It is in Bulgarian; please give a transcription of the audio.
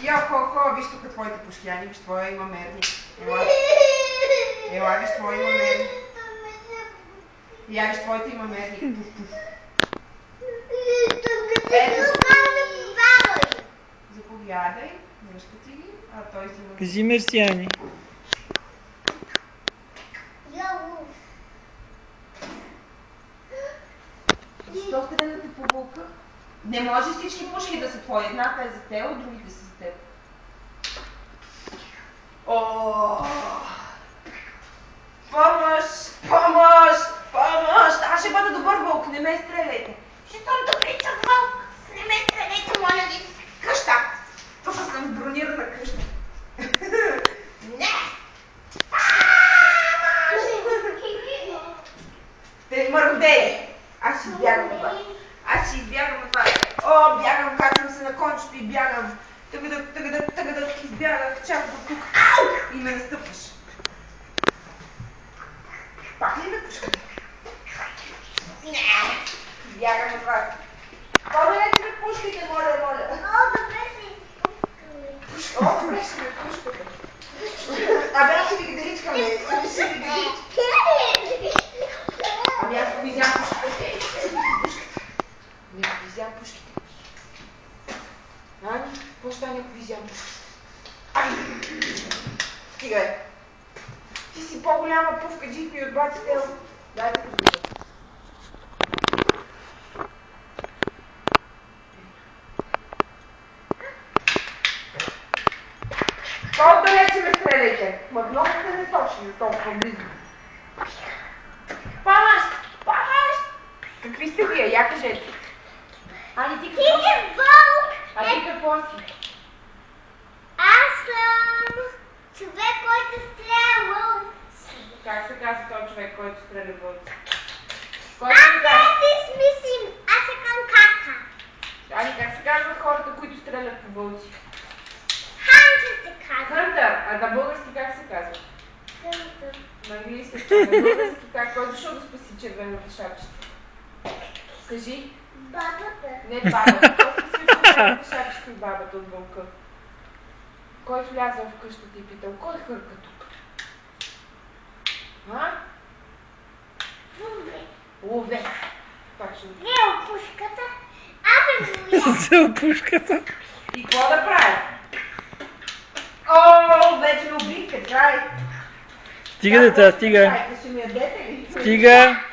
Йо-хо-хо, виж тук твоите пушки, Ани, виж твоя има мерни. Ела, виж твоя има мерни. Я виж твоите има мерни. Заповядай, връщате ги, а той си има... Кажи мерси, Ани. Защо къде да те повълка? Не може всички пушки да са твои. Едната е за теб, другите са за теб. Помощ! Помощ! Помощ! Аз ще бъда добър вълк, не ме стреляйте. Ще съм добричък вълк! Не ме стреляйте, моля ви! Къща! Тук съм бронирана къща. Не! Те мародери! Аз ще избягам от вас. Аз ще избягам от вас. О, бягам, качвам се на кончето и бягам. Тъгъдък, избягах, чак до тук. И ме настъпваш. Пак ли ме пушкате? Не! Бягам от вас. По-далече ме пушкайте, моля. О, добре си изпускаме. О, добре ще ме пушкате. Абе, аз ще ви ги деличкам. Ами аз го визям пушките. Не го визям пушките. Ани, какво стане ако визям пушките? Ай! Стига е. Ти си по-голяма пувка джипи от бати Тел. Дай да го виждам. По-далече ме стреляйте. Ма много сте неточни, толкова близо. Помощ! Помощ! Какви сте вие? Я кажете. Ани, ти какво си? Ти вълк! А ти какво си? Аз съм човек, който стреля вълци. Как се казва този човек, който стреля вълци? Аз не си смислим, аз се към кака. Ани, как се казват хората, които стрелят по вълци? Хантър се казва. Хантър! А на български как се казва? Хантър. На английски. На български как? Кой дошъл да спаси червеното шапчето? Кажи. Бабата. Не бабата. Кой спаси червеното шапчето и бабата от вълка? Кой влязъл в къщата и питал, кой хърка тук? А? Лове. Точно. Не, опушката. Абе, моя. За опушката. И какво да правя? О, вече ме убихте, край. Стига, деца, стига. Ще ми ядете ли? Стига.